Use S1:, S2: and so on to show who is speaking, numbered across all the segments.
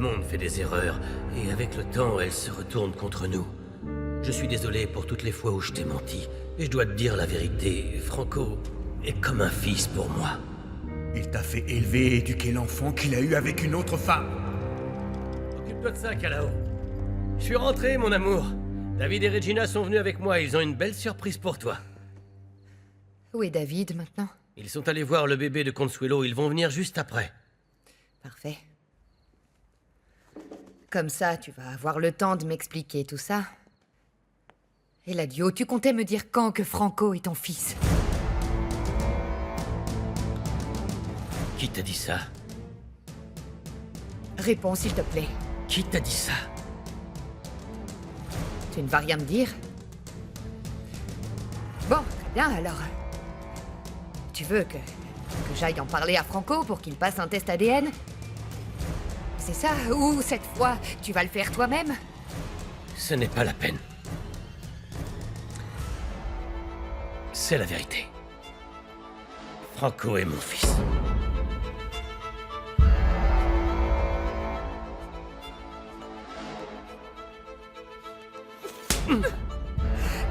S1: monde fait des erreurs, et avec le temps, elles se retournent contre nous. Je suis désolé pour toutes les fois où je t'ai menti, et je dois te dire la vérité, Franco est comme un fils pour moi.
S2: Il t'a fait élever et éduquer l'enfant qu'il a eu avec une autre femme.
S1: Occupe-toi de ça, Kalao. Je suis rentré, mon amour. David et Regina sont venus avec moi, ils ont une belle surprise pour toi.
S3: Où est David, maintenant?
S1: Ils sont allés voir le bébé de Consuelo, ils vont venir juste après.
S3: Parfait. Comme ça, tu vas avoir le temps de m'expliquer tout ça. Eladio, tu comptais me dire quand que Franco est ton fils?
S1: Qui t'a dit ça?
S3: Réponds, s'il te plaît.
S1: Qui t'a dit ça?
S3: Tu ne vas rien me dire? Bon, très bien, alors. Tu veux que j'aille en parler à Franco pour qu'il passe un test ADN? C'est ça? Ou cette fois, tu vas le faire toi-même?
S1: Ce n'est pas la peine. C'est la vérité. Franco est mon fils.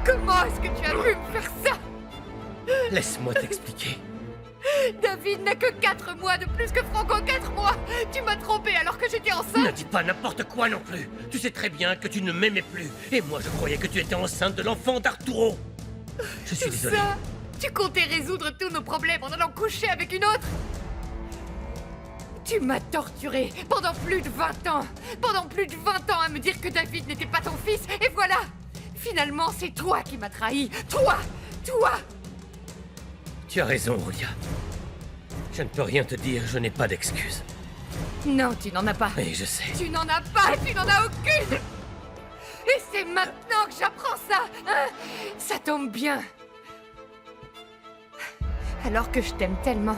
S3: Comment est-ce que tu as pu me faire ça?
S1: Laisse-moi t'expliquer.
S3: David n'a que 4 mois de plus que Franco, 4 mois! Tu m'as trompé alors que j'étais
S1: Ne
S3: enceinte!
S1: dis pas n'importe quoi non plus. Tu sais très bien que tu ne m'aimais plus. Et moi, je croyais que tu étais enceinte de l'enfant d'Arturo. Je suis désolé.
S3: Ça? Tu comptais résoudre tous nos problèmes en allant coucher avec une autre? Tu m'as torturé pendant plus de 20 ans! Pendant plus de 20 ans à me dire que David n'était pas ton fils, et voilà! Finalement, c'est toi qui m'as trahi! Toi! Toi!
S1: Tu as raison, Julia. Je ne peux rien te dire, je n'ai pas d'excuses.
S3: Non, tu n'en as pas!
S1: Oui, je sais.
S3: Tu n'en as pas! Tu n'en as aucune! Et c'est maintenant que j'apprends ça, hein? Ça tombe bien. Alors que je t'aime tellement.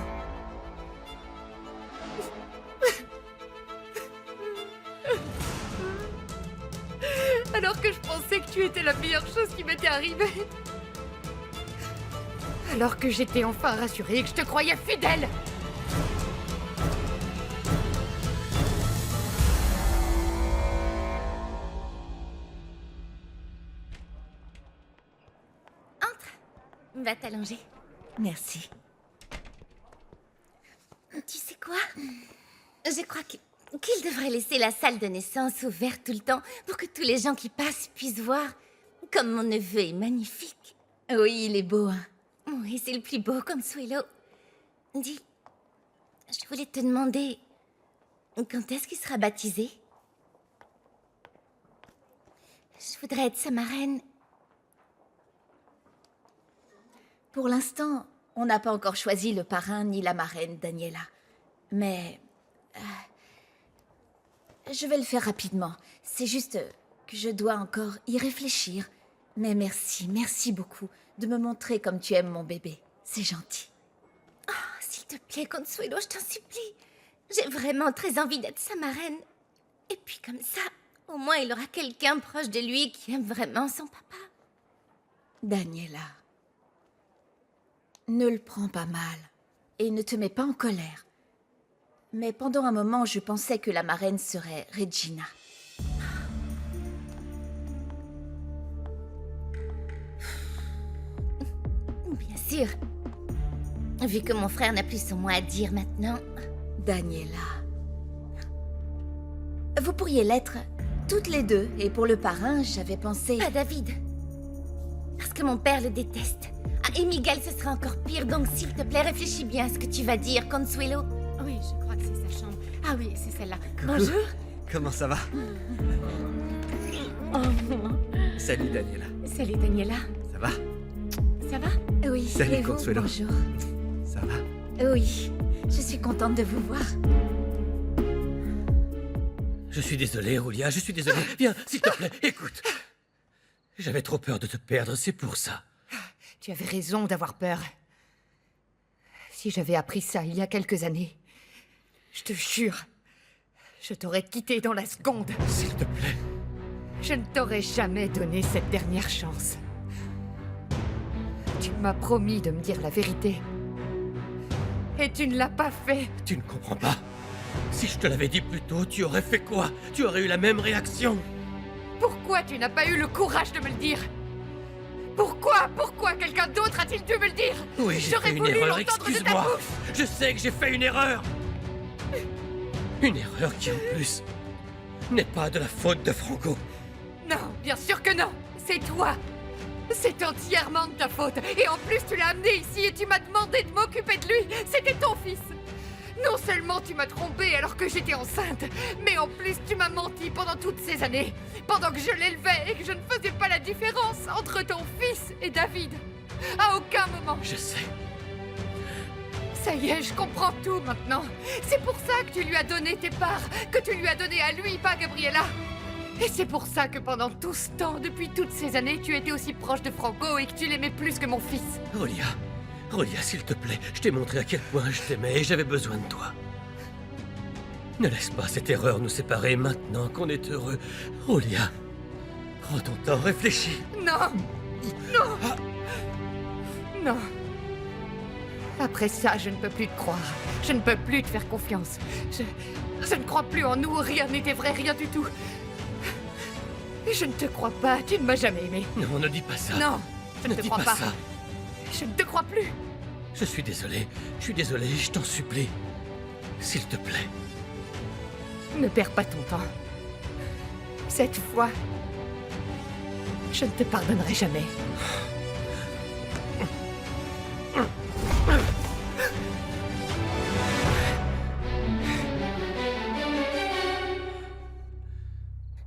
S3: Alors que je pensais que tu étais la meilleure chose qui m'était arrivée. Alors que j'étais enfin rassurée et que je te croyais fidèle.
S4: Va t'allonger. Merci. Tu sais quoi? Je crois qu'il devrait laisser la salle de naissance ouverte tout le temps pour que tous les gens qui passent puissent voir. Comme mon neveu est magnifique. Oui, il est beau, hein. Oui, c'est le plus beau, Consuelo. Dis, je voulais te demander... Quand est-ce qu'il sera baptisé? Je voudrais être sa marraine. Pour l'instant, on n'a pas encore choisi le parrain ni la marraine, Daniela. Mais... je vais le faire rapidement. C'est juste que je dois encore y réfléchir. Mais merci beaucoup de me montrer comme tu aimes mon bébé. C'est gentil. Oh, s'il te plaît, Consuelo, je t'en supplie. J'ai vraiment très envie d'être sa marraine. Et puis comme ça, au moins il aura quelqu'un proche de lui qui aime vraiment son papa. Daniela... Ne le prends pas mal et ne te mets pas en colère. Mais pendant un moment, je pensais que la marraine serait Regina. Bien sûr. Vu que mon frère n'a plus son mot à dire maintenant. Daniela. Vous pourriez l'être toutes les deux. Et pour le parrain, j'avais pensé... Pas David. Parce que mon père le déteste. Ah, et Miguel, ce sera encore pire, donc s'il te plaît, réfléchis bien à ce que tu vas dire, Consuelo.
S5: Oui, je crois que c'est sa chambre. Ah oui, c'est celle-là.
S6: Coucou.
S5: Bonjour.
S6: Comment ça va? Salut Daniela.
S5: Salut, Daniela.
S6: Ça va?
S5: Ça va?
S4: Oui,
S6: Salut,
S4: et vous,
S6: Consuelo.
S4: bonjour.
S6: Ça va?
S4: Oui, je suis contente de vous voir.
S1: Je suis désolé, Julia, je suis désolé. Viens, s'il te plaît, écoute. J'avais trop peur de te perdre, c'est pour ça.
S3: Tu avais raison d'avoir peur. Si j'avais appris ça il y a quelques années, je te jure, je t'aurais quitté dans la seconde.
S1: S'il te plaît.
S3: Je ne t'aurais jamais donné cette dernière chance. Tu m'as promis de me dire la vérité. Et tu ne l'as pas fait.
S1: Tu ne comprends pas. Si je te l'avais dit plus tôt, tu aurais fait quoi? Tu aurais eu la même réaction.
S3: Pourquoi tu n'as pas eu le courage de me le dire? Pourquoi quelqu'un d'autre a-t-il dû me le dire?
S1: Oui, j'ai
S3: J'aurais
S1: fait une
S3: voulu
S1: erreur,
S3: l'entendre de ta
S1: excuse-moi.
S3: bouche.
S1: Je sais que j'ai fait une erreur. Une erreur qui, en plus, n'est pas de la faute de Franco.
S3: Non, bien sûr que non. C'est toi. C'est entièrement de ta faute. Et en plus, tu l'as amené ici et tu m'as demandé de m'occuper de lui. C'était ton fils. Non seulement tu m'as trompée alors que j'étais enceinte, mais en plus tu m'as menti pendant toutes ces années, pendant que je l'élevais et que je ne faisais pas la différence entre ton fils et David. À aucun moment.
S1: Je sais.
S3: Ça y est, je comprends tout maintenant. C'est pour ça que tu lui as donné tes parts, que tu lui as donné à lui, pas à Gabriella. Et c'est pour ça que pendant tout ce temps, depuis toutes ces années, tu étais aussi proche de Franco et que tu l'aimais plus que mon fils.
S1: Rolia, s'il te plaît, je t'ai montré à quel point je t'aimais et j'avais besoin de toi. Ne laisse pas cette erreur nous séparer maintenant qu'on est heureux. Rolia, prends ton temps, réfléchis.
S3: Non. Non. Après ça, je ne peux plus te croire. Je ne peux plus te faire confiance. Je ne crois plus en nous, rien n'était vrai, rien du tout. Je ne te crois pas, tu ne m'as jamais aimé.
S1: Non, ne dis pas ça.
S3: Non, je ne te
S1: dis
S3: crois pas.
S1: ça.
S3: Je ne te crois plus.
S1: Je suis désolé, je t'en supplie. S'il te plaît.
S3: Ne perds pas ton temps. Cette fois, je ne te pardonnerai jamais.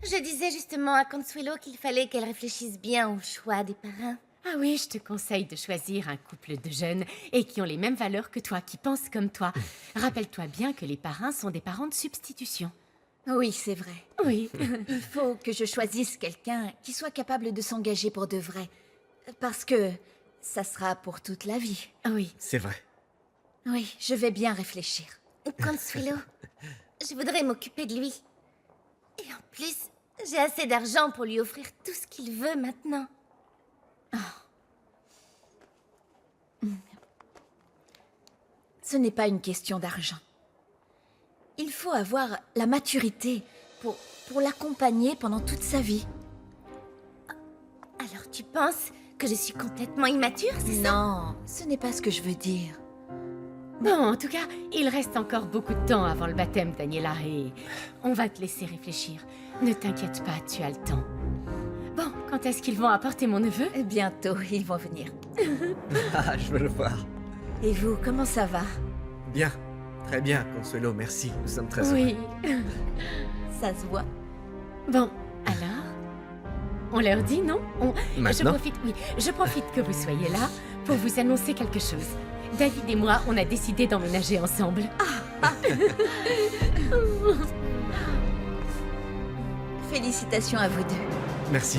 S4: Je disais justement à Consuelo qu'il fallait qu'elle réfléchisse bien au choix des parrains.
S5: Ah oui, je te conseille de choisir un couple de jeunes et qui ont les mêmes valeurs que toi, qui pensent comme toi. Rappelle-toi bien que les parrains sont des parents de substitution.
S4: Oui, c'est vrai.
S5: Oui.
S4: Il faut que je choisisse quelqu'un qui soit capable de s'engager pour de vrai. Parce que ça sera pour toute la vie.
S5: Oui.
S6: C'est vrai.
S4: Oui, je vais bien réfléchir.
S7: Consuelo, je voudrais m'occuper de lui. Et en plus, j'ai assez d'argent pour lui offrir tout ce qu'il veut maintenant.
S4: Ce n'est pas une question d'argent. Il faut avoir la maturité pour l'accompagner pendant toute sa vie.
S7: Alors tu penses que je suis complètement immature, c'est ça?
S4: Non, ce n'est pas ce que je veux dire.
S5: Bon, en tout cas, il reste encore beaucoup de temps avant le baptême, Daniela, et on va te laisser réfléchir. Ne t'inquiète pas, tu as le temps. Bon, quand est-ce qu'ils vont apporter mon neveu?
S4: Bientôt, ils vont venir.
S6: Ah, je veux le voir.
S4: Et vous, comment ça va?
S6: Bien. Très bien, Consuelo, merci. Nous sommes très heureux.
S5: Oui.
S4: Ça se voit.
S5: Bon, alors? On leur dit, non?
S6: Maintenant?
S5: Je profite que vous soyez là pour vous annoncer quelque chose. David et moi, on a décidé d'emménager ensemble.
S4: Félicitations à vous deux.
S6: Merci.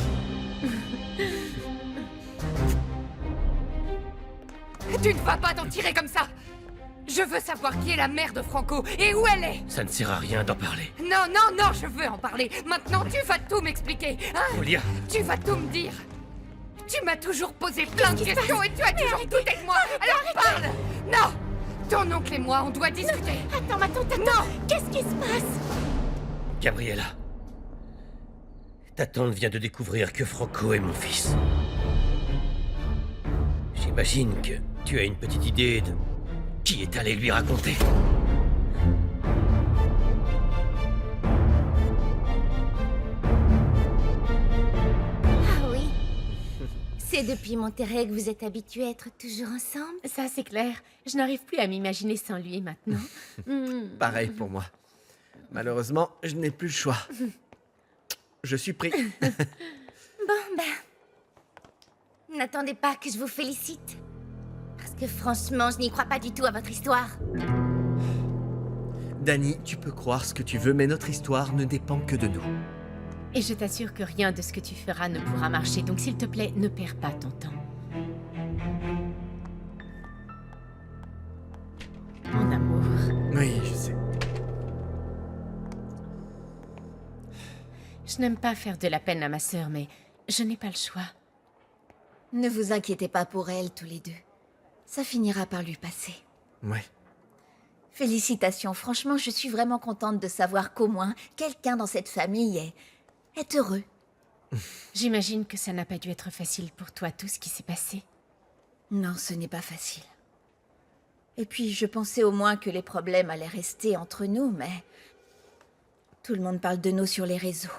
S3: Tu ne vas pas t'en tirer comme ça. Je veux savoir qui est la mère de Franco et où elle est.
S1: Ça ne sert à rien d'en parler.
S3: Non, non, non, je veux en parler. Maintenant, tu vas tout m'expliquer. Hein?
S1: Rolia,
S3: Tu vas tout me dire. Tu m'as toujours posé plein de questions et tu as toujours douté de moi. Alors parle. Non. Ton oncle et moi, on doit discuter.
S7: Attends, non. Qu'est-ce qui se passe?
S1: Gabriella. Ta tante vient de découvrir que Franco est mon fils. J'imagine que tu as une petite idée de qui est allé lui raconter.
S7: Ah oui. C'est depuis Monterrey que vous êtes habitués à être toujours ensemble?
S5: Ça, c'est clair. Je n'arrive plus à m'imaginer sans lui maintenant.
S6: Pareil pour moi. Malheureusement, je n'ai plus le choix. Je suis pris.
S7: Bon, n'attendez pas que je vous félicite. Parce que franchement, je n'y crois pas du tout à votre histoire.
S6: Dani, tu peux croire ce que tu veux, mais notre histoire ne dépend que de nous.
S5: Et je t'assure que rien de ce que tu feras ne pourra marcher, donc s'il te plaît, ne perds pas ton temps. Mon amour.
S6: Oui, je sais.
S5: Je n'aime pas faire de la peine à ma sœur, mais je n'ai pas le choix.
S4: Ne vous inquiétez pas pour elle, tous les deux. Ça finira par lui passer.
S6: Ouais.
S4: Félicitations, franchement, je suis vraiment contente de savoir qu'au moins, quelqu'un dans cette famille est heureux.
S5: J'imagine que ça n'a pas dû être facile pour toi, tout ce qui s'est passé.
S4: Non, ce n'est pas facile. Et puis, je pensais au moins que les problèmes allaient rester entre nous, mais... Tout le monde parle de nous sur les réseaux.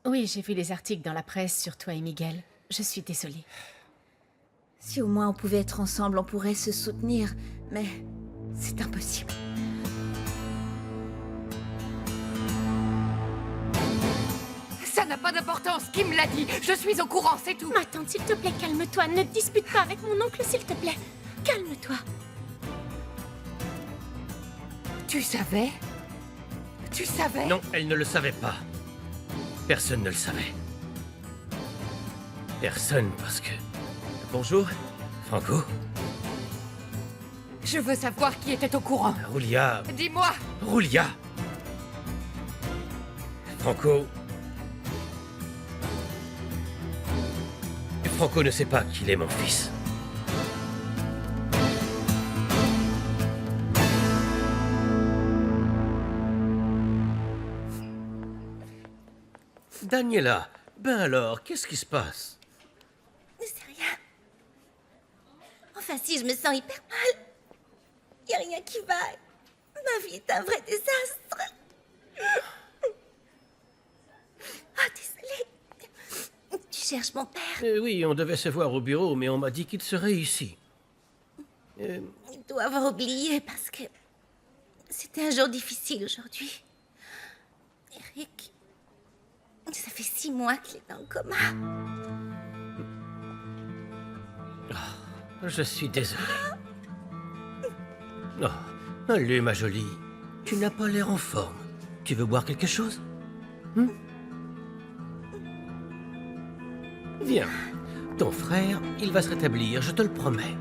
S5: Oui, j'ai vu les articles dans la presse sur toi et Miguel. Je suis désolée.
S4: Si au moins on pouvait être ensemble, on pourrait se soutenir, mais c'est impossible.
S3: Ça n'a pas d'importance, qui me l'a dit? Je suis au courant, c'est tout.
S5: Ma tante, s'il te plaît, calme-toi. Ne te dispute pas avec mon oncle, s'il te plaît. Calme-toi.
S3: Tu savais? Tu savais?
S1: Non, elle ne le savait pas. Personne ne le savait. Personne, parce que...
S6: Bonjour.
S1: Franco,
S3: Je veux savoir qui était au courant.
S1: Roulia...
S3: Dis-moi.
S1: Roulia Franco... Franco ne sait pas qu'il est mon fils. Daniela, ben alors, qu'est-ce qui se passe?
S7: C'est rien. Enfin, si, je me sens hyper mal. Y a rien qui va. Ma vie est un vrai désastre. Ah, désolée. Tu cherches mon père?
S1: Oui, on devait se voir au bureau, mais on m'a dit qu'il serait ici.
S7: Il doit avoir oublié parce que c'était un jour difficile aujourd'hui. Eric, ça fait 6 mois qu'il est dans le coma.
S1: Je suis désolé. Oh, allez, ma jolie. Tu n'as pas l'air en forme. Tu veux boire quelque chose? Viens. Ton frère, il va se rétablir, je te le promets.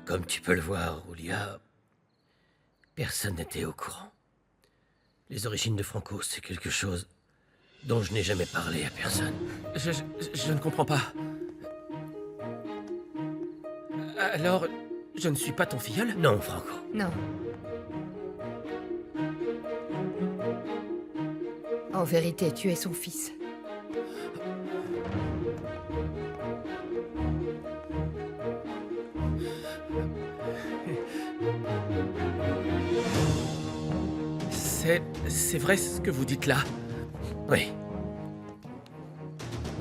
S1: Comme tu peux le voir, Roulia, personne n'était au courant. Les origines de Franco, c'est quelque chose dont je n'ai jamais parlé à personne.
S6: Je ne comprends pas. Alors, je ne suis pas ton filleul?
S1: Non, Franco.
S3: Non. En vérité, tu es son fils.
S6: C'est vrai ce que vous dites là?
S1: Oui.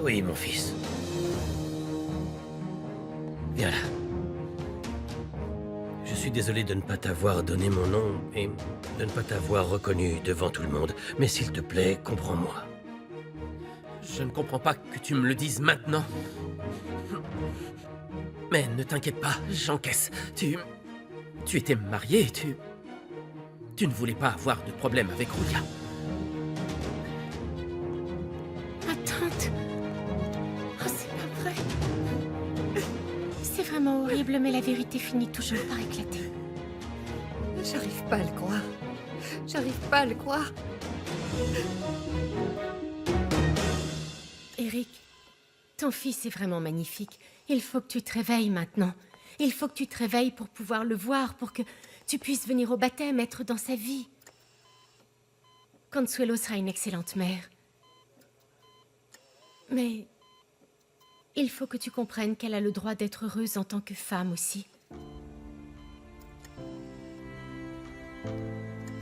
S1: Oui, mon fils. Viens là. Je suis désolé de ne pas t'avoir donné mon nom et de ne pas t'avoir reconnu devant tout le monde. Mais s'il te plaît, comprends-moi.
S6: Je ne comprends pas que tu me le dises maintenant. Mais ne t'inquiète pas, j'encaisse. Tu étais marié, tu ne voulais pas avoir de problème avec Roulia.
S5: Ma tante. Oh, c'est pas vrai. C'est vraiment horrible, mais la vérité finit toujours par éclater.
S3: J'arrive pas à le croire. J'arrive pas à le croire.
S5: Eric, ton fils est vraiment magnifique. Il faut que tu te réveilles maintenant. Il faut que tu te réveilles pour pouvoir le voir, pour que tu puisses venir au baptême, être dans sa vie. Consuelo sera une excellente mère. Mais il faut que tu comprennes qu'elle a le droit d'être heureuse en tant que femme aussi.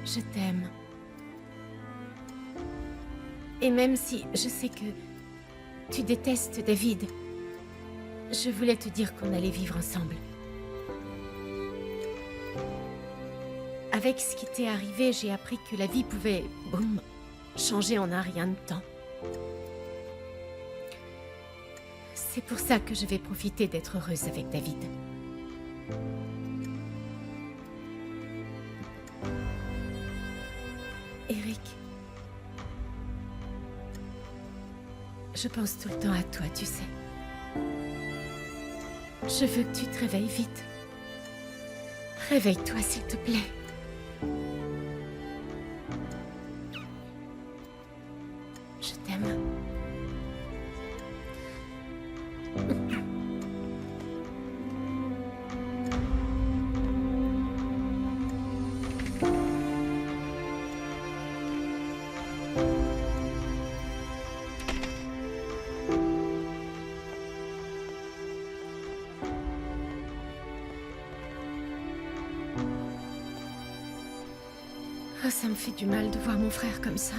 S5: Je t'aime. Et même si je sais que tu détestes David, je voulais te dire qu'on allait vivre ensemble. Avec ce qui t'est arrivé, j'ai appris que la vie pouvait, boum, changer en un rien de temps. C'est pour ça que je vais profiter d'être heureuse avec David. Eric, je pense tout le temps à toi, tu sais. Je veux que tu te réveilles vite. Réveille-toi, s'il te plaît. Je t'aime. Oh, ça me fait du mal de voir mon frère comme ça.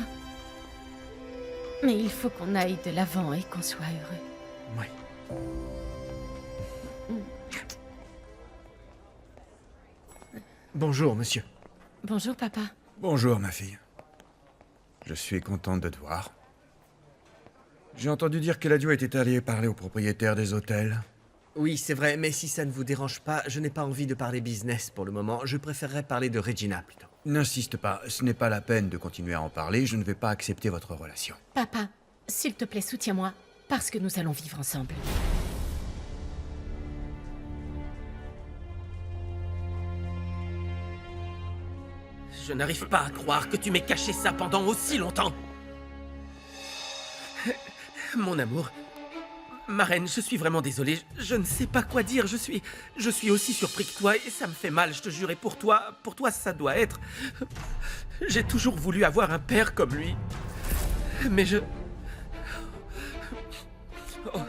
S5: Mais il faut qu'on aille de l'avant et qu'on soit heureux.
S2: Oui. Bonjour, monsieur.
S5: Bonjour, papa.
S2: Bonjour, ma fille. Je suis contente de te voir. J'ai entendu dire qu'Eladio était allé parler au propriétaire des hôtels.
S8: Oui, c'est vrai, mais si ça ne vous dérange pas, je n'ai pas envie de parler business pour le moment. Je préférerais parler de Regina plutôt.
S2: N'insiste pas, ce n'est pas la peine de continuer à en parler, je ne vais pas accepter votre relation.
S5: Papa, s'il te plaît, soutiens-moi, parce que nous allons vivre ensemble.
S6: Je n'arrive pas à croire que tu m'aies caché ça pendant aussi longtemps. Mon amour, ma reine, je suis vraiment désolé. Je ne sais pas quoi dire. Je suis aussi surpris que toi et ça me fait mal, je te jure. Et pour toi, ça doit être... J'ai toujours voulu avoir un père comme lui. Mais je... Oh,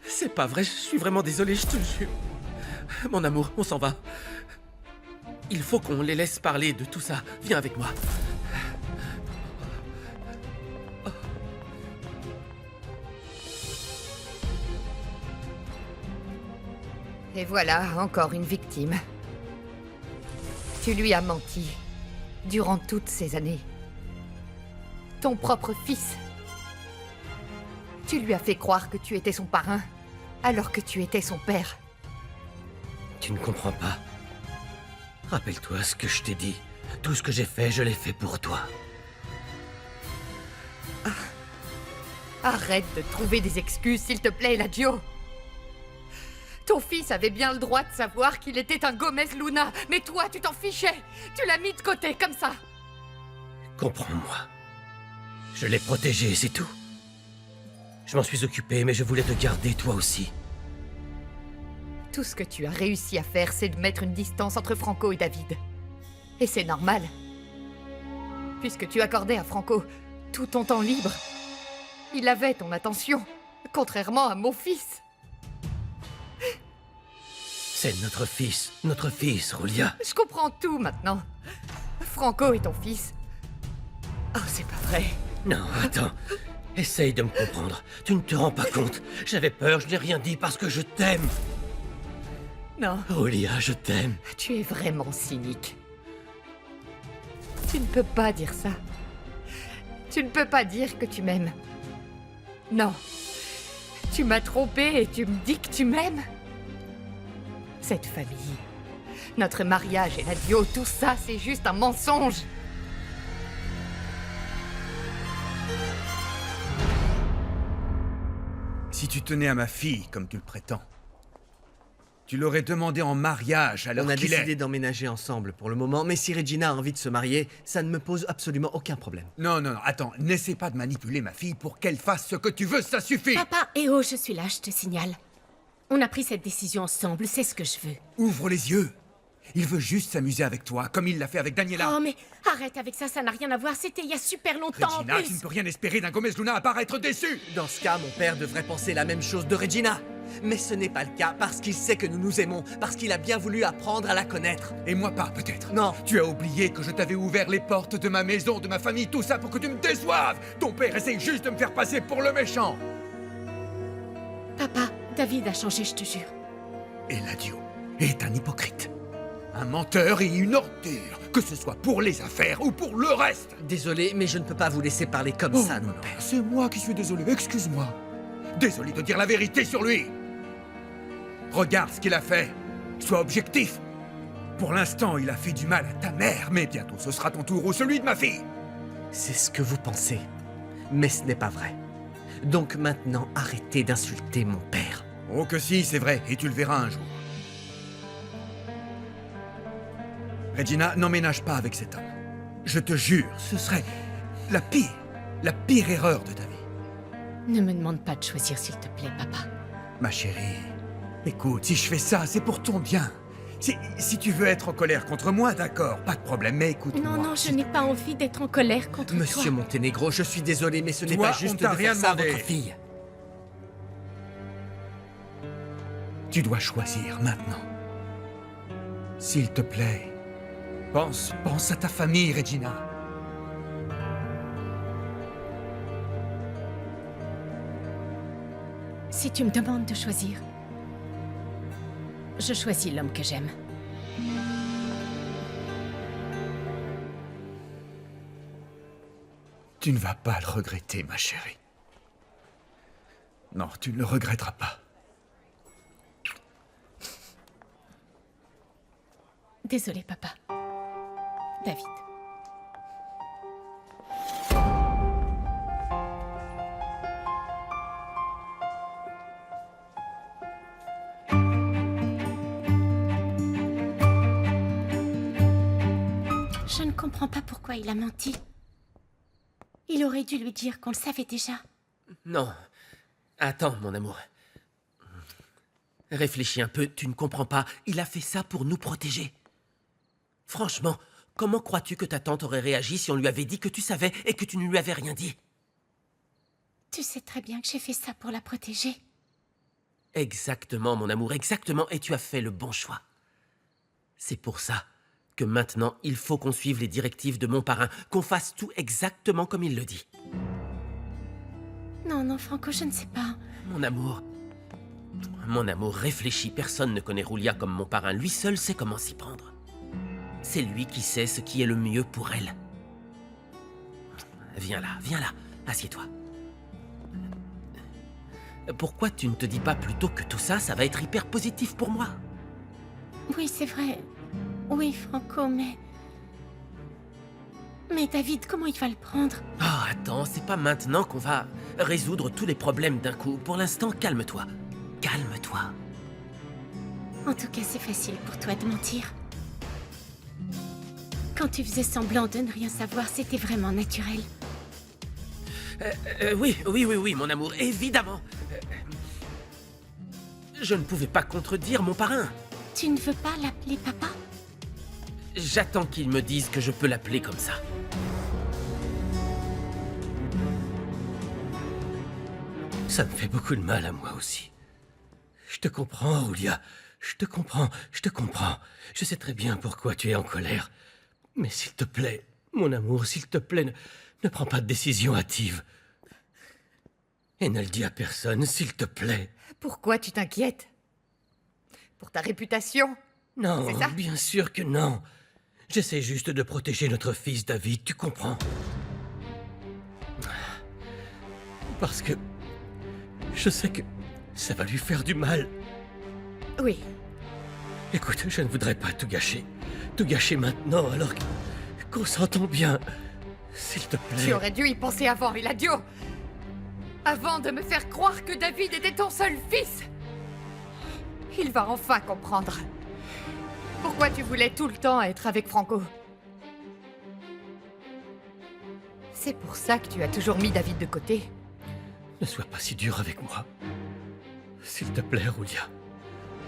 S6: c'est pas vrai, je suis vraiment désolé, je te le jure. Mon amour, on s'en va. Il faut qu'on les laisse parler de tout ça. Viens avec moi.
S3: Et voilà, encore une victime. Tu lui as menti. Durant toutes ces années. Ton propre fils. Tu lui as fait croire que tu étais son parrain, alors que tu étais son père.
S1: Tu ne comprends pas. Rappelle-toi ce que je t'ai dit. Tout ce que j'ai fait, je l'ai fait pour toi.
S3: Arrête de trouver des excuses, s'il te plaît, Eladio. Ton fils avait bien le droit de savoir qu'il était un Gomez Luna, mais toi, tu t'en fichais. Tu l'as mis de côté, comme ça.
S1: Comprends-moi. Je l'ai protégé, c'est tout. Je m'en suis occupé, mais je voulais te garder toi aussi.
S3: Tout ce que tu as réussi à faire, c'est de mettre une distance entre Franco et David. Et c'est normal. Puisque tu accordais à Franco tout ton temps libre. Il avait ton attention, contrairement à mon fils.
S1: C'est notre fils, Roulia.
S3: Je comprends tout maintenant. Franco est ton fils. Oh, c'est pas vrai.
S1: Non, attends. Essaye de me comprendre. Tu ne te rends pas compte. J'avais peur, je n'ai rien dit parce que je t'aime.
S3: Non,
S1: Roulia, je t'aime.
S3: tu es vraiment cynique. Tu ne peux pas dire ça. Tu ne peux pas dire que tu m'aimes. Non. Tu m'as trompé et tu me dis que tu m'aimes. Cette famille, notre mariage et l'adieu, tout ça, c'est juste un mensonge.
S2: Si tu tenais à ma fille, comme tu le prétends, tu l'aurais demandé en mariage à l'heure
S8: On a
S2: qu'il est.
S8: décidé d'emménager ensemble pour le moment, mais si Regina a envie de se marier, ça ne me pose absolument aucun problème.
S2: Non, attends, n'essaie pas de manipuler ma fille pour qu'elle fasse ce que tu veux, ça suffit.
S5: Papa, oh, je suis là, je te signale. On a pris cette décision ensemble, c'est ce que je veux.
S2: Ouvre les yeux. Il veut juste s'amuser avec toi, comme il l'a fait avec Daniela.
S5: Oh, mais arrête avec ça, ça n'a rien à voir, c'était il y a super longtemps en
S2: Regina,
S5: plus.
S2: tu ne peux rien espérer d'un Gomez Luna à part être déçu.
S8: Dans ce cas, mon père devrait penser la même chose de Regina. Mais ce n'est pas le cas parce qu'il sait que nous nous aimons, parce qu'il a bien voulu apprendre à la connaître.
S2: Et moi pas, peut-être.
S8: Non.
S2: Tu as oublié que je t'avais ouvert les portes de ma maison, de ma famille, tout ça pour que tu me déçoives. Ton père essaye juste de me faire passer pour le méchant.
S5: Papa, David a changé, je te jure.
S2: Eladio est un hypocrite. Un menteur et une ordure, que ce soit pour les affaires ou pour le reste.
S8: Désolé, mais je ne peux pas vous laisser parler comme
S2: Oh,
S8: ça,
S2: non,
S8: mon
S2: non,
S8: père.
S2: c'est moi qui suis désolé, excuse-moi. Désolé de dire la vérité sur lui. Regarde ce qu'il a fait. Sois objectif. Pour l'instant, il a fait du mal à ta mère, mais bientôt ce sera ton tour ou celui de ma fille.
S8: C'est ce que vous pensez. Mais ce n'est pas vrai. Donc maintenant, arrêtez d'insulter mon père.
S2: Oh que si, c'est vrai, et tu le verras un jour. Regina, n'emménage pas avec cet homme. Je te jure, ce serait la pire erreur de ta vie.
S5: Ne me demande pas de choisir, s'il te plaît, papa.
S2: Ma chérie, écoute, si je fais ça, c'est pour ton bien. Si tu veux être en colère contre moi, d'accord, pas de problème, mais écoute-moi.
S5: Non, je n'ai pas envie d'être en colère contre
S8: Monsieur
S5: toi.
S8: Monténégro, je suis désolé, mais ce n'est
S2: Toi,
S8: pas
S2: on
S8: juste de
S2: t'a rien
S8: faire ça à
S2: demandé.
S8: votre fille.
S2: Tu dois choisir maintenant. S'il te plaît, Pense à ta famille, Regina.
S5: Si tu me demandes de choisir, je choisis l'homme que j'aime.
S2: Tu ne vas pas le regretter, ma chérie. Non, tu ne le regretteras pas.
S5: Désolée, papa. David. Je ne comprends pas pourquoi il a menti. Il aurait dû lui dire qu'on le savait déjà.
S6: Non. Attends, mon amour. Réfléchis un peu, tu ne comprends pas. Il a fait ça pour nous protéger. Franchement, comment crois-tu que ta tante aurait réagi si on lui avait dit que tu savais et que tu ne lui avais rien dit?
S5: Tu sais très bien que j'ai fait ça pour la protéger.
S6: Exactement, mon amour, exactement, et tu as fait le bon choix. C'est pour ça que maintenant, il faut qu'on suive les directives de mon parrain, qu'on fasse tout exactement comme il le dit.
S5: Non, non, Franco, je ne sais pas.
S6: Mon amour, réfléchis, personne ne connaît Julia comme mon parrain, lui seul sait comment s'y prendre. C'est lui qui sait ce qui est le mieux pour elle. Viens là, assieds-toi. Pourquoi tu ne te dis pas plutôt que tout ça, ça va être hyper positif pour moi?
S5: Oui, c'est vrai. Oui, Franco, mais... Mais David, comment il va le prendre?
S6: Oh, attends, c'est pas maintenant qu'on va résoudre tous les problèmes d'un coup. Pour l'instant, calme-toi. Calme-toi.
S5: En tout cas, c'est facile pour toi de mentir. Quand tu faisais semblant de ne rien savoir, c'était vraiment naturel.
S6: Oui, mon amour, évidemment. Je ne pouvais pas contredire mon parrain.
S5: Tu ne veux pas l'appeler papa?
S6: J'attends qu'il me dise que je peux l'appeler comme ça.
S1: Ça me fait beaucoup de mal à moi aussi. Je te comprends, Julia. Je te comprends. Je sais très bien pourquoi tu es en colère. Mais s'il te plaît, mon amour, s'il te plaît, ne prends pas de décision hâtive. Et ne le dis à personne, s'il te plaît.
S3: Pourquoi tu t'inquiètes? Pour ta réputation?
S1: Non,
S3: C'est ça?
S1: bien sûr que non. J'essaie juste de protéger notre fils David, tu comprends? Parce que je sais que ça va lui faire du mal.
S3: Oui.
S1: Écoute, je ne voudrais pas tout gâcher. Tout gâcher maintenant, alors qu'on s'entend bien. S'il te plaît.
S3: Tu aurais dû y penser avant, Eladio. Avant de me faire croire que David était ton seul fils. Il va enfin comprendre. Pourquoi tu voulais tout le temps être avec Franco? C'est pour ça que tu as toujours mis David de côté.
S1: Ne sois pas si dur avec moi. S'il te plaît, Julia.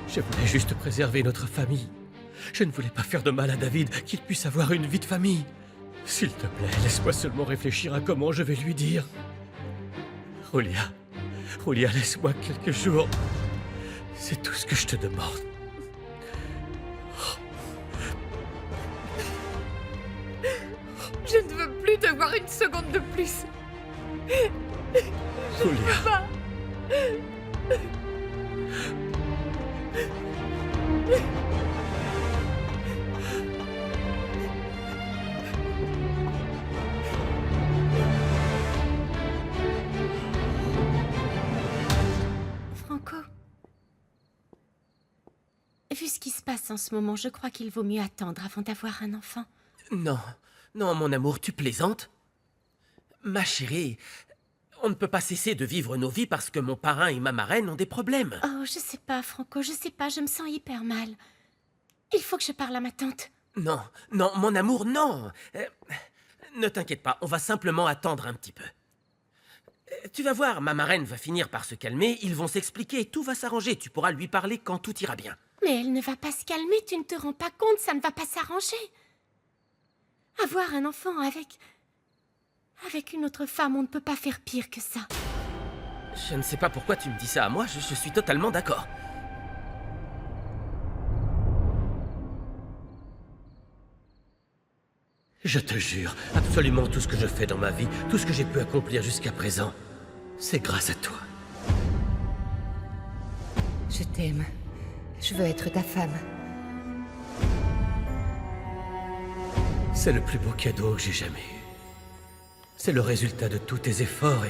S1: Je voulais juste préserver notre famille. Je ne voulais pas faire de mal à David, qu'il puisse avoir une vie de famille. S'il te plaît, laisse-moi seulement réfléchir à comment je vais lui dire. Julia, laisse-moi quelques jours. C'est tout ce que je te demande.
S3: Je ne veux plus te voir une seconde de plus.
S1: Julia.
S5: Franco, vu ce qui se passe en ce moment, je crois qu'il vaut mieux attendre avant d'avoir un enfant.
S6: Non, mon amour, tu plaisantes? Ma chérie, on ne peut pas cesser de vivre nos vies parce que mon parrain et ma marraine ont des problèmes.
S5: Oh, je sais pas, Franco, je sais pas, je me sens hyper mal. Il faut que je parle à ma tante.
S6: Non, mon amour, non. Ne t'inquiète pas, on va simplement attendre un petit peu. Tu vas voir, ma marraine va finir par se calmer, ils vont s'expliquer, tout va s'arranger, tu pourras lui parler quand tout ira bien.
S5: Mais elle ne va pas se calmer, tu ne te rends pas compte, ça ne va pas s'arranger. Avoir un enfant avec une autre femme, on ne peut pas faire pire que ça.
S6: Je ne sais pas pourquoi tu me dis ça à moi, je suis totalement d'accord.
S1: Je te jure, absolument tout ce que je fais dans ma vie, tout ce que j'ai pu accomplir jusqu'à présent, c'est grâce à toi.
S3: Je t'aime. Je veux être ta femme.
S1: C'est le plus beau cadeau que j'ai jamais eu. C'est le résultat de tous tes efforts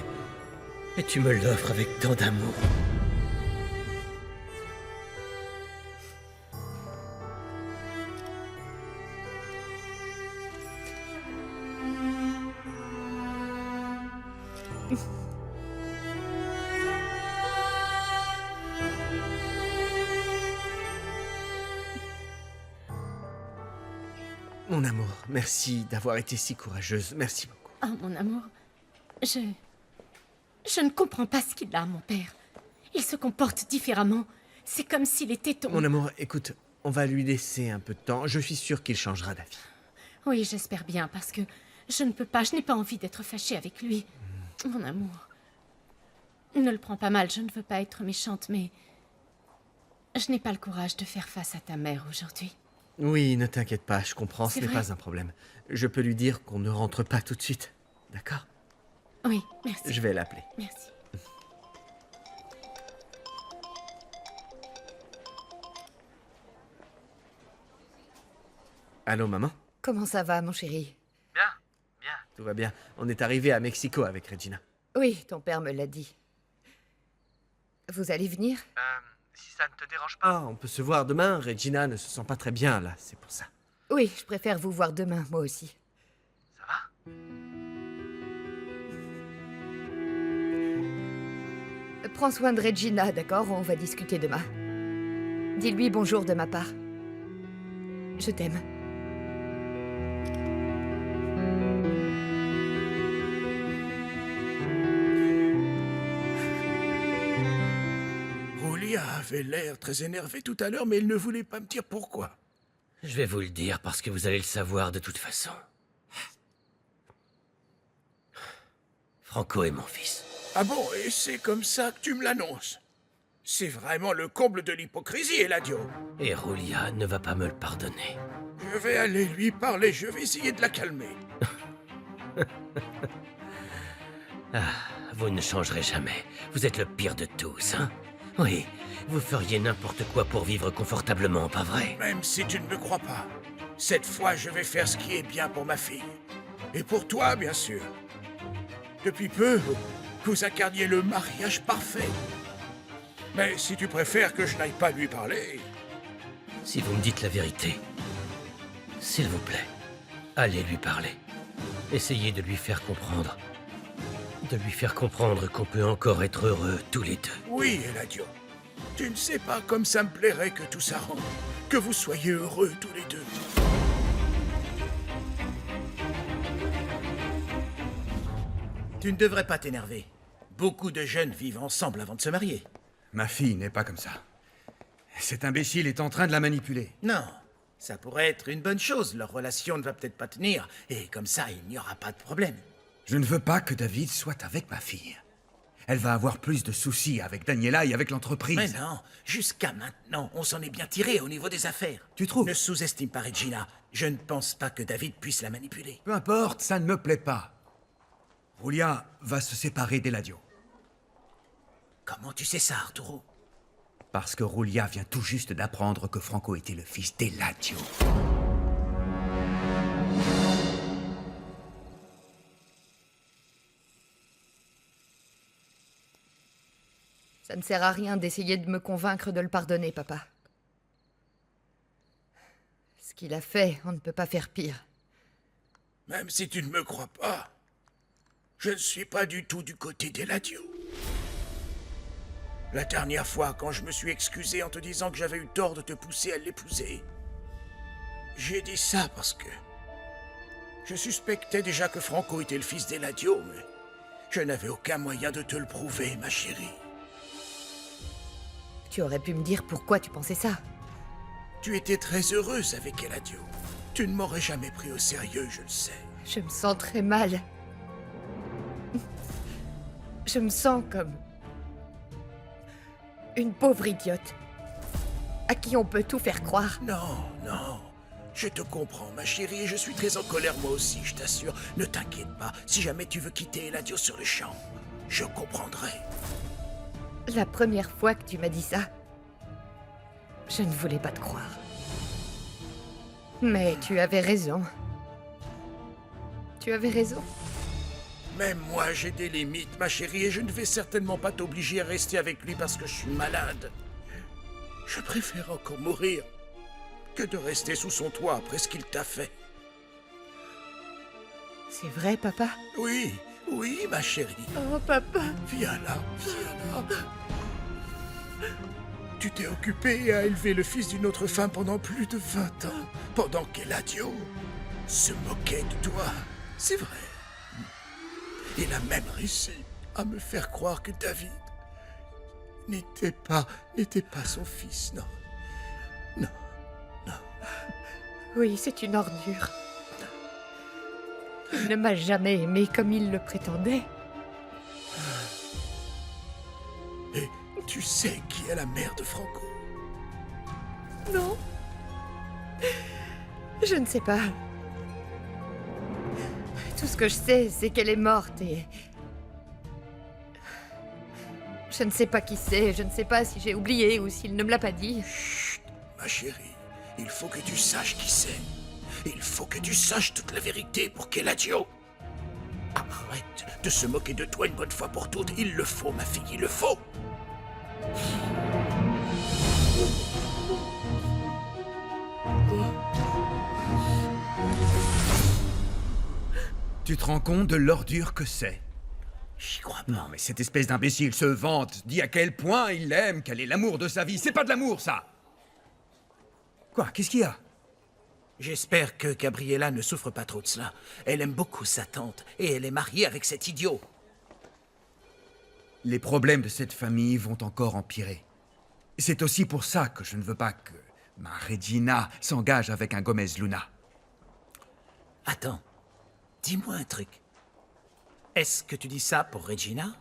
S1: et tu me l'offres avec tant d'amour.
S8: Mon amour, merci d'avoir été si courageuse. Merci beaucoup.
S5: Oh, mon amour, je ne comprends pas ce qu'il a, mon père. Il se comporte différemment. C'est comme s'il était ton...
S8: Mon amour, écoute, on va lui laisser un peu de temps. Je suis sûre qu'il changera d'avis.
S5: Oui, j'espère bien, parce que je n'ai pas envie d'être fâchée avec lui. Mon amour. Ne le prends pas mal, je ne veux pas être méchante, mais... je n'ai pas le courage de faire face à ta mère aujourd'hui.
S8: Oui, ne t'inquiète pas, je comprends, ce
S5: C'est
S8: n'est
S5: vrai.
S8: pas un problème. Je peux lui dire qu'on ne rentre pas tout de suite. D'accord?
S5: Oui, merci.
S8: Je vais l'appeler.
S5: Merci.
S8: Allô, maman?
S3: Comment ça va, mon chéri?
S8: Tout va bien. On est arrivé à Mexico avec Regina.
S3: Oui, ton père me l'a dit. Vous allez venir?
S8: Si ça ne te dérange pas, on peut se voir demain. Regina ne se sent pas très bien, là, c'est pour ça.
S3: Oui, je préfère vous voir demain, moi aussi.
S8: Ça va?
S3: Prends soin de Regina, d'accord? On va discuter demain. Dis-lui bonjour de ma part. Je t'aime.
S9: Julia avait l'air très énervée tout à l'heure, mais elle ne voulait pas me dire pourquoi.
S1: Je vais vous le dire parce que vous allez le savoir de toute façon. Franco est mon fils.
S9: Ah bon, et c'est comme ça que tu me l'annonces? C'est vraiment le comble de l'hypocrisie, Eladio.
S1: Et Julia ne va pas me le pardonner.
S9: Je vais aller lui parler, je vais essayer de la calmer.
S1: Vous ne changerez jamais. Vous êtes le pire de tous, hein? Oui, vous feriez n'importe quoi pour vivre confortablement, pas vrai?
S9: Même si tu ne me crois pas, cette fois je vais faire ce qui est bien pour ma fille. Et pour toi, bien sûr. Depuis peu, vous incarniez le mariage parfait. Mais si tu préfères que je n'aille pas lui parler...
S1: Si vous me dites la vérité, s'il vous plaît, allez lui parler. Essayez de lui faire comprendre. De lui faire comprendre qu'on peut encore être heureux tous les deux.
S9: Oui, Eladio. Tu ne sais pas comme ça me plairait que tout s'arrange. Que vous soyez heureux tous les deux. Tu ne devrais pas t'énerver. Beaucoup de jeunes vivent ensemble avant de se marier.
S2: Ma fille n'est pas comme ça. Cet imbécile est en train de la manipuler.
S9: Non, ça pourrait être une bonne chose. Leur relation ne va peut-être pas tenir, et comme ça, il n'y aura pas de problème.
S2: Je ne veux pas que David soit avec ma fille. Elle va avoir plus de soucis avec Daniela et avec l'entreprise.
S9: Mais non, jusqu'à maintenant, on s'en est bien tiré au niveau des affaires.
S2: Tu trouves?
S9: Ne sous-estime pas Regina. Je ne pense pas que David puisse la manipuler.
S2: Peu importe, ça ne me plaît pas. Julia va se séparer d'Eladio.
S9: Comment tu sais ça, Arturo?
S2: Parce que Julia vient tout juste d'apprendre que Franco était le fils d'Eladio.
S3: Ça ne sert à rien d'essayer de me convaincre de le pardonner, papa. Ce qu'il a fait, on ne peut pas faire pire.
S9: Même si tu ne me crois pas, je ne suis pas du tout du côté d'Eladio. La dernière fois, quand je me suis excusé en te disant que j'avais eu tort de te pousser à l'épouser, j'ai dit ça parce que je suspectais déjà que Franco était le fils d'Eladio, mais je n'avais aucun moyen de te le prouver, ma chérie.
S3: Tu aurais pu me dire pourquoi tu pensais ça.
S9: Tu étais très heureuse avec Eladio. Tu ne m'aurais jamais pris au sérieux, je le sais.
S3: Je me sens très mal. Je me sens comme une pauvre idiote à qui on peut tout faire croire.
S9: Non, non. Je te comprends, ma chérie, et je suis très en colère moi aussi, je t'assure. Ne t'inquiète pas, si jamais tu veux quitter Eladio sur le champ, je comprendrai.
S3: La première fois que tu m'as dit ça, je ne voulais pas te croire. Mais tu avais raison. Tu avais raison.
S9: Même moi, j'ai des limites, ma chérie, et je ne vais certainement pas t'obliger à rester avec lui parce que je suis malade. Je préfère encore mourir que de rester sous son toit après ce qu'il t'a fait.
S3: C'est vrai, papa?
S9: Oui, oui, ma chérie.
S3: Oh, papa.
S9: Viens là, viens là. Tu t'es occupé à élever le fils d'une autre femme pendant plus de 20 ans, pendant qu'Eladio se moquait de toi. C'est vrai. Il a même réussi à me faire croire que David n'était pas son fils, non. Non, non.
S3: Oui, c'est une ordure. Il ne m'a jamais aimé comme il le prétendait.
S9: Et tu sais qui est la mère de Franco?
S3: Non. Je ne sais pas. Tout ce que je sais, c'est qu'elle est morte et... Je ne sais pas qui c'est, je ne sais pas si j'ai oublié ou s'il ne me l'a pas dit.
S9: Chut, ma chérie, il faut que tu saches qui c'est. Il faut que tu saches toute la vérité pour qu'Eladio arrête de se moquer de toi une bonne fois pour toutes. Il le faut, ma fille, il le faut.
S2: Tu te rends compte de l'ordure que c'est?
S9: J'y crois pas.
S2: Non, mais cette espèce d'imbécile se vante, dit à quel point il l'aime, quel est l'amour de sa vie. C'est pas de l'amour, ça! Quoi? Qu'est-ce qu'il y a?
S9: J'espère que Gabriella ne souffre pas trop de cela. Elle aime beaucoup sa tante, et elle est mariée avec cet idiot.
S2: Les problèmes de cette famille vont encore empirer. C'est aussi pour ça que je ne veux pas que ma Regina s'engage avec un Gomez Luna.
S9: Attends, dis-moi un truc. Est-ce que tu dis ça pour Regina?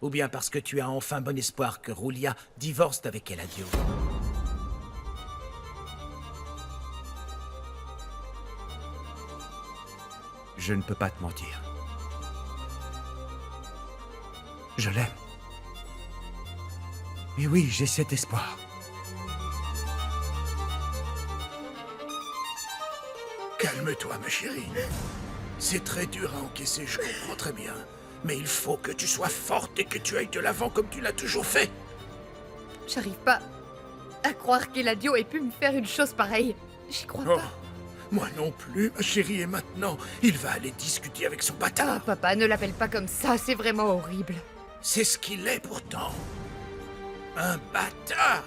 S9: Ou bien parce que tu as enfin bon espoir que Roulia divorce avec Eladio?
S2: Je ne peux pas te mentir. Je l'aime. Et oui, j'ai cet espoir.
S9: Calme-toi, ma chérie. C'est très dur à encaisser, je comprends très bien. Mais il faut que tu sois forte et que tu ailles de l'avant comme tu l'as toujours fait.
S3: J'arrive pas à croire qu'Eladio ait pu me faire une chose pareille. J'y crois
S9: Oh,
S3: pas.
S9: moi non plus, ma chérie, et maintenant, il va aller discuter avec son
S3: Ah,
S9: bâtard.
S3: papa, ne l'appelle pas comme ça, c'est vraiment horrible.
S9: C'est ce qu'il est pourtant. Un bâtard.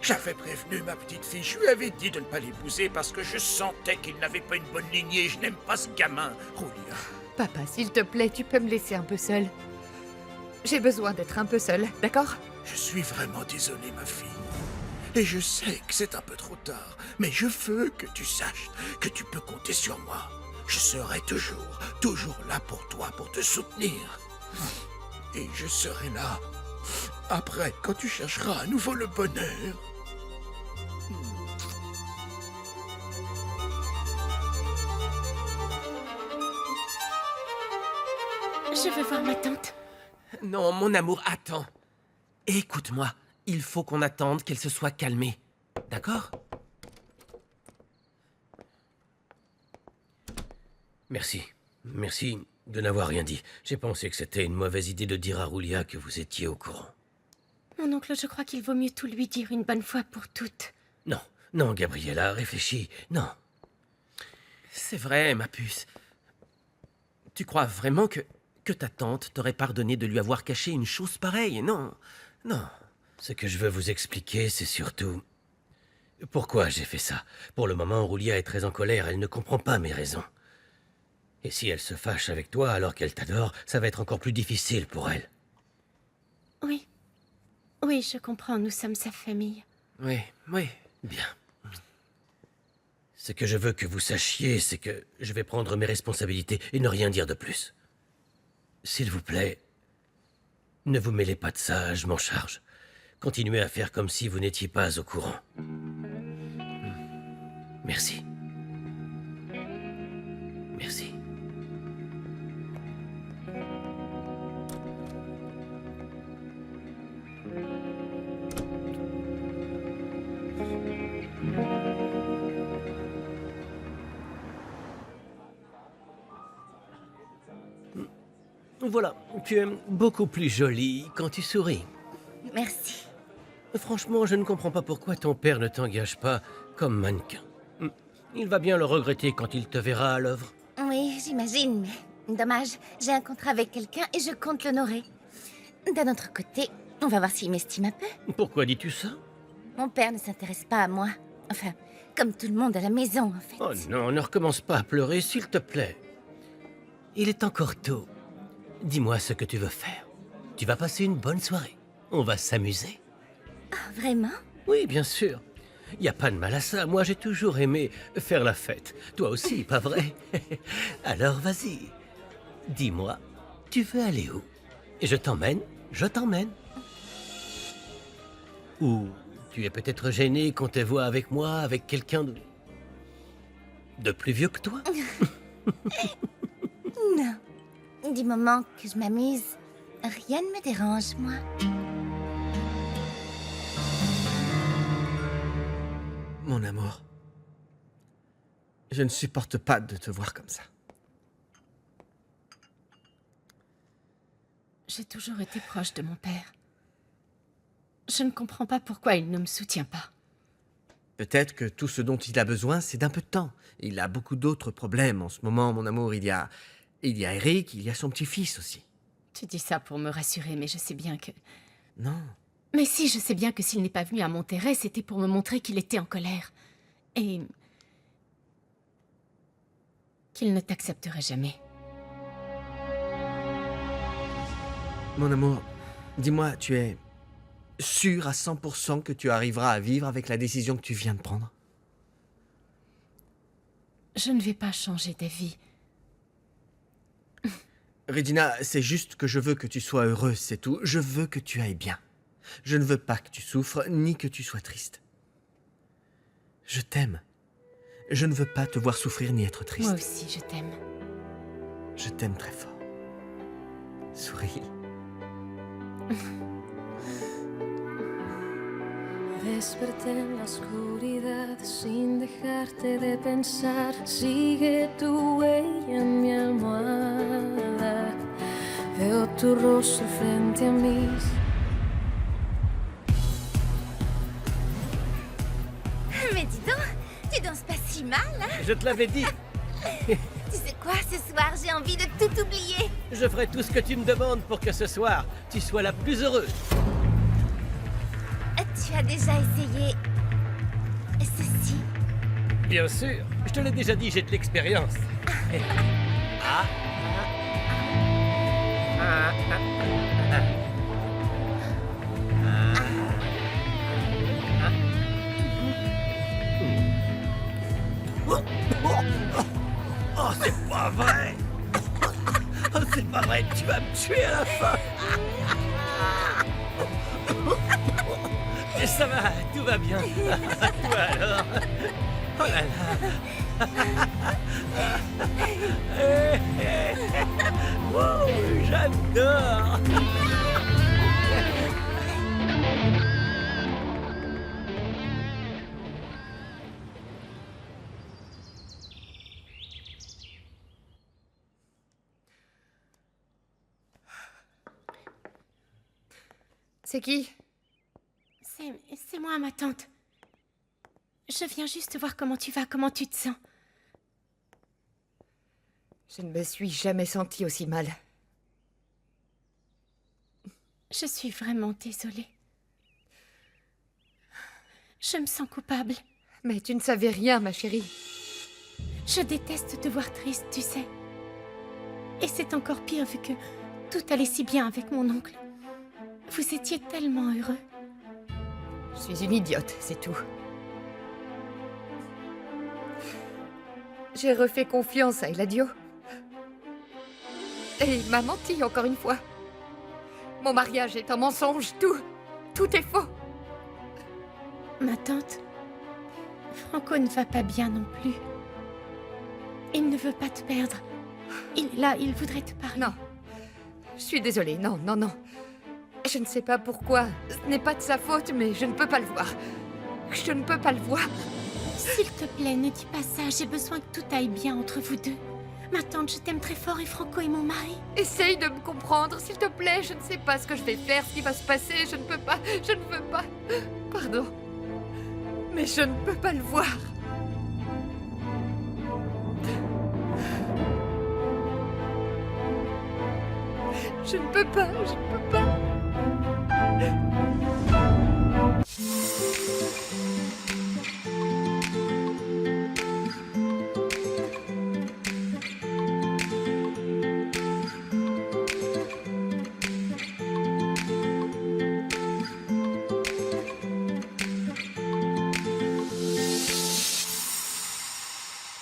S9: J'avais prévenu ma petite fille, je lui avais dit de ne pas l'épouser parce que je sentais qu'il n'avait pas une bonne lignée. Je n'aime pas ce gamin, Roulia.
S3: Papa, s'il te plaît, tu peux me laisser un peu seule. J'ai besoin d'être un peu seule, d'accord?
S9: Je suis vraiment désolé, ma fille. Et je sais que c'est un peu trop tard, mais je veux que tu saches que tu peux compter sur moi. Je serai toujours là pour toi, pour te soutenir. Et je serai là après, quand tu chercheras à nouveau le bonheur.
S5: Je veux voir ma tante.
S6: Non, mon amour, attends. Écoute-moi, il faut qu'on attende qu'elle se soit calmée. D'accord?
S1: Merci. Merci de n'avoir rien dit. J'ai pensé que c'était une mauvaise idée de dire à Roulia que vous étiez au courant.
S5: Mon oncle, je crois qu'il vaut mieux tout lui dire une bonne fois pour toutes.
S1: Non, non, Gabriella, réfléchis. Non.
S6: C'est vrai, ma puce. Tu crois vraiment que ta tante t'aurait pardonné de lui avoir caché une chose pareille? Non, non.
S1: Ce que je veux vous expliquer, c'est surtout... pourquoi j'ai fait ça. Pour le moment, Roulia est très en colère, elle ne comprend pas mes raisons. Et si elle se fâche avec toi alors qu'elle t'adore, ça va être encore plus difficile pour elle.
S5: Oui. Oui, je comprends, nous sommes sa famille.
S6: Oui, oui.
S1: Bien. Ce que je veux que vous sachiez, c'est que je vais prendre mes responsabilités et ne rien dire de plus. S'il vous plaît, ne vous mêlez pas de ça, je m'en charge. Continuez à faire comme si vous n'étiez pas au courant. Merci. Voilà, tu es beaucoup plus jolie quand tu souris.
S7: Merci.
S1: Franchement, je ne comprends pas pourquoi ton père ne t'engage pas comme mannequin. Il va bien le regretter quand il te verra à l'œuvre.
S7: Oui, j'imagine, mais dommage, j'ai un contrat avec quelqu'un et je compte l'honorer. D'un autre côté, on va voir s'il m'estime un peu.
S1: Pourquoi dis-tu ça?
S7: Mon père ne s'intéresse pas à moi. Enfin, comme tout le monde à la maison, en fait.
S1: Oh non, ne recommence pas à pleurer, s'il te plaît. Il est encore tôt. Dis-moi ce que tu veux faire. Tu vas passer une bonne soirée. On va s'amuser.
S7: Ah, vraiment?
S1: Oui, bien sûr. Y a pas de mal à ça. Moi, j'ai toujours aimé faire la fête. Toi aussi, pas vrai? Alors, vas-y. Dis-moi, tu veux aller où? Et je t'emmène, je t'emmène. Ou tu es peut-être gêné qu'on te voit avec moi, avec quelqu'un de plus vieux que toi?
S7: Non. Du moment que je m'amuse, rien ne me dérange, moi.
S8: Mon amour, je ne supporte pas de te voir comme ça.
S5: J'ai toujours été proche de mon père. Je ne comprends pas pourquoi il ne me soutient pas.
S8: Peut-être que tout ce dont il a besoin, c'est d'un peu de temps. Il a beaucoup d'autres problèmes en ce moment, mon amour. Il y a Eric, il y a son petit-fils aussi.
S5: Tu dis ça pour me rassurer, mais je sais bien que...
S8: Non.
S5: Mais si, je sais bien que s'il n'est pas venu à Monterrey, c'était pour me montrer qu'il était en colère. Et... qu'il ne t'accepterait jamais.
S8: Mon amour, dis-moi, tu es sûr à 100% que tu arriveras à vivre avec la décision que tu viens de prendre?
S5: Je ne vais pas changer d'avis.
S8: Regina, c'est juste que je veux que tu sois heureuse, c'est tout. Je veux que tu ailles bien. Je ne veux pas que tu souffres, ni que tu sois triste. Je t'aime. Je ne veux pas te voir souffrir ni être triste.
S5: Moi aussi, je t'aime.
S8: Je t'aime très fort. Souris.
S10: Desperté en la oscuridad sin dejarte de pensar. Sigue tu huella en mi almohada. Veo tu rostro frente a mí.
S7: Mais dis donc, tu danses pas si mal, hein?
S1: Je te l'avais dit.
S7: Tu sais quoi, ce soir, j'ai envie de tout oublier.
S1: Je ferai tout ce que tu me demandes pour que ce soir, tu sois la plus heureuse.
S7: Tu as déjà essayé... ceci?
S1: Bien sûr. Je te l'ai déjà dit, j'ai de l'expérience. Ah. Ah. Ah. Oh, c'est pas vrai! Oh, c'est pas vrai, tu vas me tuer à la fin! Et ça va, tout va bien. Toi alors? Oh là là! Oh, j'adore!
S3: C'est qui?
S5: C'est moi, ma tante. Je viens juste voir comment tu vas, comment tu te sens.
S3: Je ne me suis jamais sentie aussi mal.
S5: Je suis vraiment désolée. Je me sens coupable.
S3: Mais tu ne savais rien, ma chérie.
S5: Je déteste te voir triste, tu sais. Et c'est encore pire vu que tout allait si bien avec mon oncle. Vous étiez tellement heureux.
S3: Je suis une idiote, c'est tout. J'ai refait confiance à Eladio. Et il m'a menti encore une fois. Mon mariage est un mensonge, tout est faux.
S5: Ma tante, Franco ne va pas bien non plus. Il ne veut pas te perdre. Il est là, il voudrait te parler.
S3: Non, je suis désolée, non. Je ne sais pas pourquoi. Ce n'est pas de sa faute, mais je ne peux pas le voir. Je ne peux pas le voir.
S5: S'il te plaît, ne dis pas ça. J'ai besoin que tout aille bien entre vous deux. Ma tante, je t'aime très fort et Franco est mon mari.
S3: Essaye de me comprendre, s'il te plaît. Je ne sais pas ce que je vais faire, ce qui va se passer. Je ne peux pas, je ne veux pas. Pardon. Mais je ne peux pas le voir. Je ne peux pas, je ne peux pas.